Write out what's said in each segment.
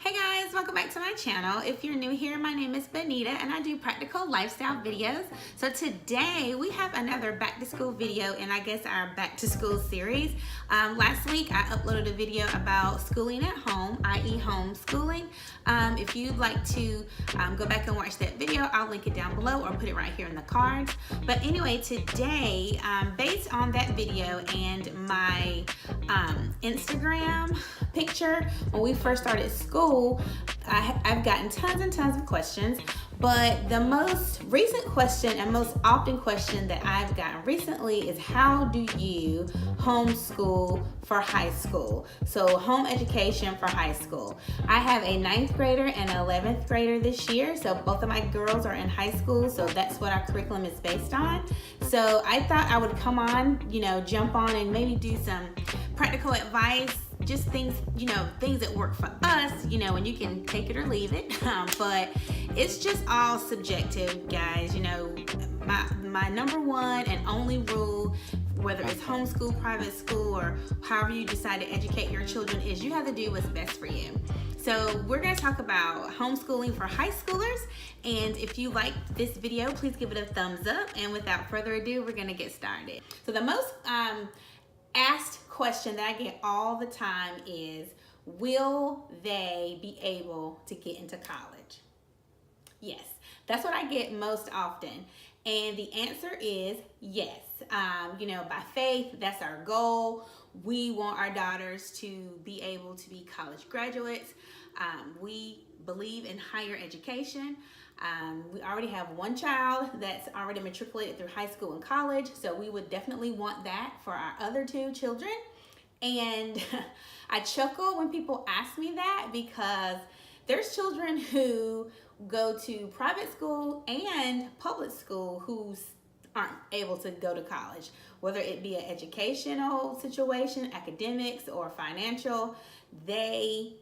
Hey guys, welcome back to my channel. If you're new here, my name is Benita and I do practical lifestyle videos. So today we have another back to school video in I guess our back to school series. Last week I uploaded a video about schooling at home, i.e. homeschooling. If you'd like to go back and watch that video, I'll link it down below or put it right here in the cards. But anyway, today, based on that video and my Instagram picture when we first started school, I've gotten tons and tons of questions, but the most recent question and most often question that I've gotten recently is how do you homeschool for high school? So home education for high school. I have a 9th grader and an 11th grader this year, so both of my girls are in high school, so that's what our curriculum is based on. So I thought I would come on, jump on and maybe do some practical advice, just things, things that work for us, and you can take it or leave it. But it's just all subjective, guys. My number one and only rule, whether it's homeschool, private school, or however you decide to educate your children, is you have to do what's best for you. So we're going to talk about homeschooling for high schoolers. And if you like this video, please give it a thumbs up. And without further ado, we're going to get started. So the most asked question that I get all the time is, will they be able to get into college? Yes, that's what I get most often. And the answer is yes. By faith, that's our goal. We want our daughters to be able to be college graduates. We believe in higher education. We already have one child that's already matriculated through high school and college, so we would definitely want that for our other two children. And I chuckle when people ask me that because there's children who go to private school and public school who aren't able to go to college, whether it be an educational situation, academics, or financial. They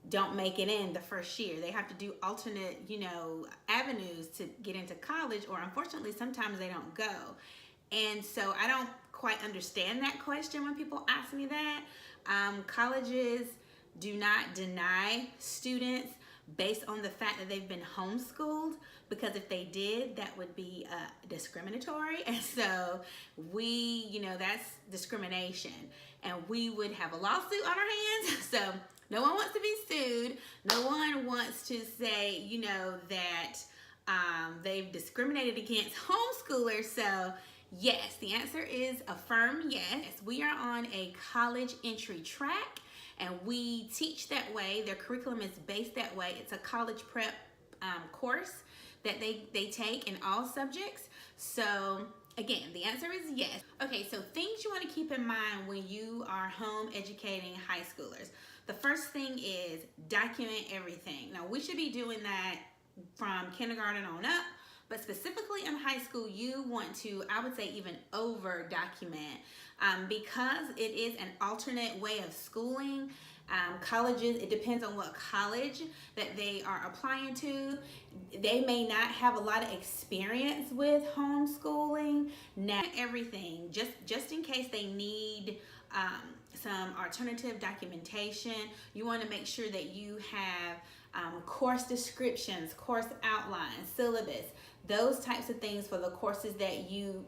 don't make it in the first year. They have to do alternate, avenues to get into college, or unfortunately, sometimes they don't go. And so I don't quite understand that question when people ask me that. Colleges do not deny students based on the fact that they've been homeschooled, because if they did, that would be discriminatory. And so that's discrimination, and we would have a lawsuit on our hands. So no one wants to be sued. No one wants to say, that they've discriminated against homeschoolers. So yes, the answer is a firm yes. We are on a college entry track, and we teach that way. Their curriculum is based that way. It's a college prep course that they take in all subjects. So again, the answer is yes. Okay, so things you want to keep in mind when you are home educating high schoolers. The first thing is document everything. Now, we should be doing that from kindergarten on up, but specifically in high school, you want to, I would say, even over document, because it is an alternate way of schooling. Colleges, it depends on what college that they are applying to. They may not have a lot of experience with homeschooling. Now, everything, just in case they need some alternative documentation, you want to make sure that you have course descriptions, course outlines, syllabus, those types of things for the courses that you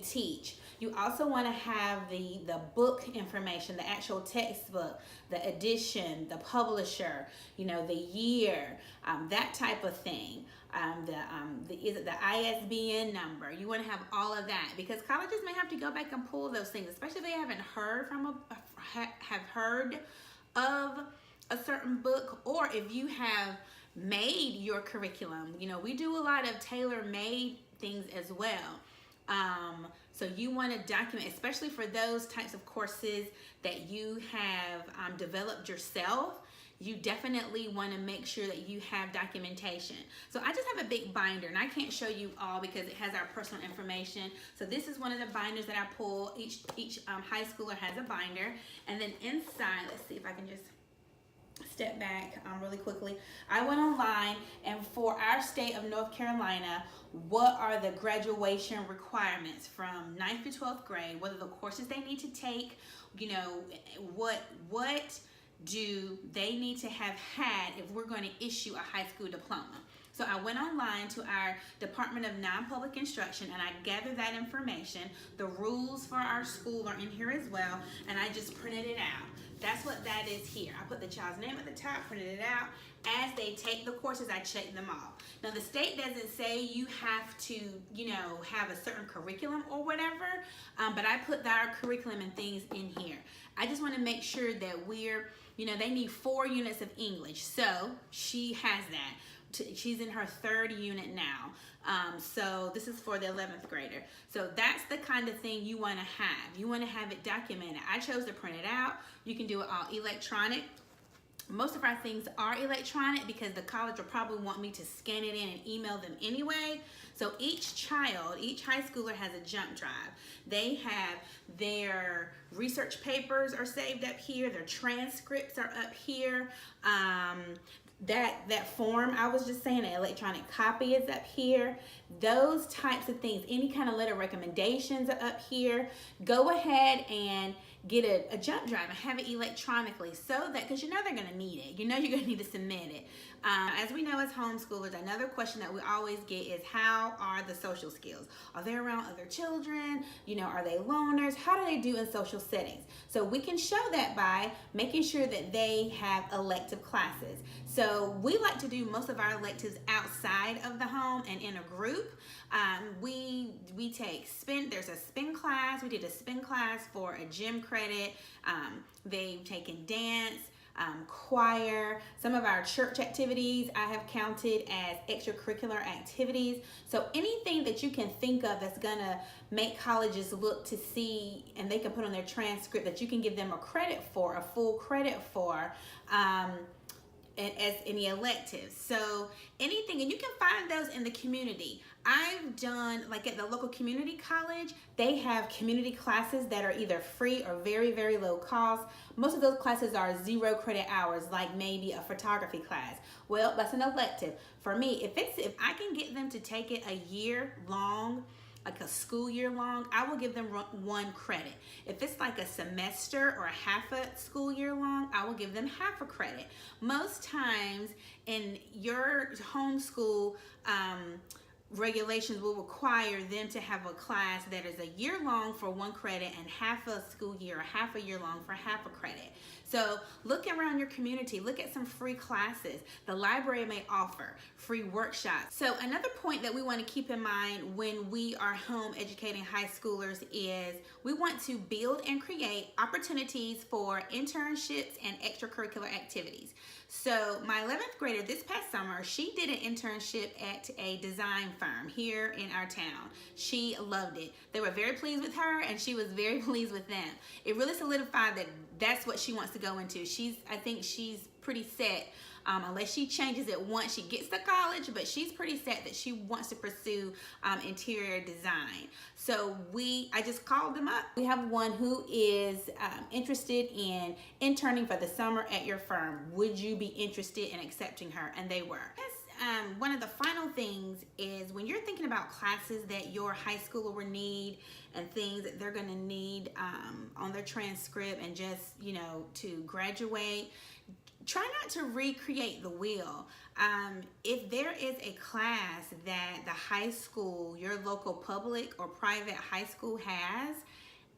teach. You also want to have the book information, the actual textbook, the edition, the publisher, the year, that type of thing. Is it the ISBN number? You want to have all of that, because colleges may have to go back and pull those things, especially if they haven't heard have heard of a certain book, or if you have made your curriculum. We do a lot of tailor-made things as well. So you want to document, especially for those types of courses that you have developed yourself. You definitely want to make sure that you have documentation. So I just have a big binder, and I can't show you all because it has our personal information. So this is one of the binders that I pull. Each high schooler has a binder, and then inside, let's see if I can just step back really quickly. I went online, and for our state of North Carolina, what are the graduation requirements from 9th to 12th grade, what are the courses they need to take, what do they need to have had if we're going to issue a high school diploma? So I went online to our Department of Non-Public Instruction and I gathered that information. The rules for our school are in here as well, and I just printed it out. That's what that is here. I put the child's name at the top, printed it out. As they take the courses, I check them all. Now the state doesn't say you have to, have a certain curriculum or whatever, but I put our curriculum and things in here. I just want to make sure that they need 4 units of English. So she has that. She's in her 3rd unit now. So this is for the 11th grader. So that's the kind of thing you want to have. You want to have it documented. I chose to print it out. You can do it all electronic. Most of our things are electronic because the college will probably want me to scan it in and email them anyway. So each high schooler has a jump drive. They have their research papers are saved up here. Their transcripts are up here. That form I was just saying, an electronic copy is up here. Those types of things, any kind of letter recommendations are up here. Go ahead and get a jump drive and have it electronically so that, because they're going to need it. You're going to need to submit it. As we know as homeschoolers, another question that we always get is, how are the social skills? Are they around other children? Are they loners? How do they do in social settings? So we can show that by making sure that they have elective classes. So we like to do most of our electives outside of the home and in a group. We take spin. There's a spin class. We did a spin class for a gym credit. They've taken dance, choir. Some of our church activities I have counted as extracurricular activities. So anything that you can think of that's gonna make colleges look to see, and they can put on their transcript that you can give them a full credit for. As any electives. So anything, and you can find those in the community. I've done, like at the local community college, they have community classes that are either free or very, very low cost. Most of those classes are 0 credit hours, like maybe a photography class. Well, that's an elective. For me, if I can get them to take it a year long, like a school year long, I will give them 1 credit. If it's like a semester or a half a school year long, I will give them half a credit. Most times in your homeschool regulations will require them to have a class that is a year long for 1 credit and half a school year or half a year long for half a credit. So look around your community, look at some free classes. The library may offer free workshops. So another point that we want to keep in mind when we are home educating high schoolers is we want to build and create opportunities for internships and extracurricular activities. So my 11th grader this past summer, she did an internship at a design firm here in our town. She loved it. They were very pleased with her and she was very pleased with them. It really solidified that that's what she wants to go into. I think she's pretty set, unless she changes it once she gets to college, but she's pretty set that she wants to pursue interior design. So I just called them up. We have one who is interested in interning for the summer at your firm. Would you be interested in accepting her? And they were. One of the final things is when you're thinking about classes that your high schooler will need and things that they're going to need on their transcript and just, to graduate, try not to recreate the wheel. If there is a class that the high school, your local public or private high school has,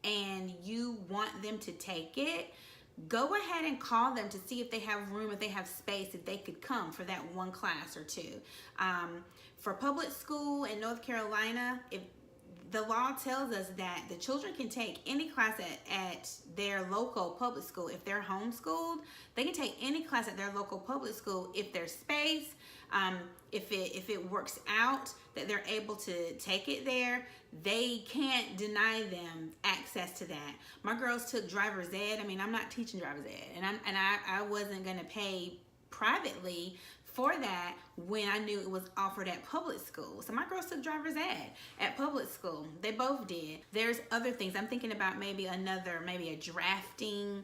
and you want them to take it, go ahead and call them to see if they have room, if they have space, if they could come for that 1 class or 2. For public school in North Carolina, if the law tells us that the children can take any class at their local public school. If they're homeschooled, they can take any class at their local public school if there's space, if it works out that they're able to take it there. They can't deny them access to that. My girls took driver's ed. I mean, I'm not teaching driver's ed, and I wasn't gonna pay privately for that when I knew it was offered at public school. So my girls took driver's ed at public school. They both did. There's other things. I'm thinking about maybe a drafting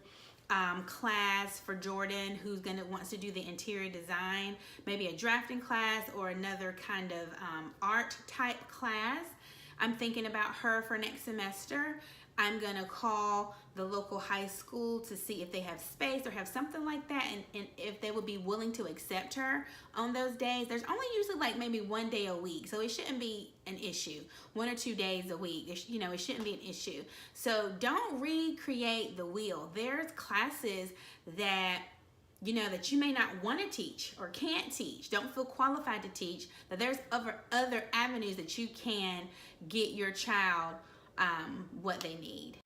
class for Jordan, who's wants to do the interior design, maybe a drafting class or another kind of art type class. I'm thinking about her for next semester. I'm gonna call the local high school to see if they have space or have something like that, and if they would be willing to accept her on those days. There's only usually like maybe 1 day a week, so it shouldn't be an issue. 1 or 2 days a week, it shouldn't be an issue. So don't recreate the wheel. There's classes that that you may not want to teach or can't teach, don't feel qualified to teach, that there's other avenues that you can get your child what they need.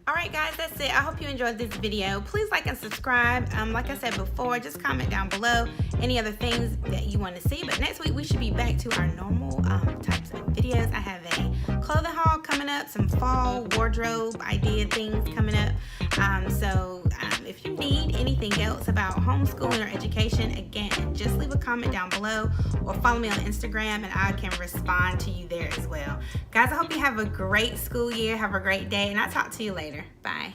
Alright guys, that's it. I hope you enjoyed this video. Please like and subscribe. Like I said before, just comment down below any other things that you want to see. But next week we should be back to our normal types of videos. I have a clothing haul coming up, some fall wardrobe idea things coming up. If you need anything else about homeschooling or education, again, just leave a comment down below or follow me on Instagram and I can respond to you there as well. Guys, I hope you have a great school year. Have a great day, and I'll talk to you later. Bye.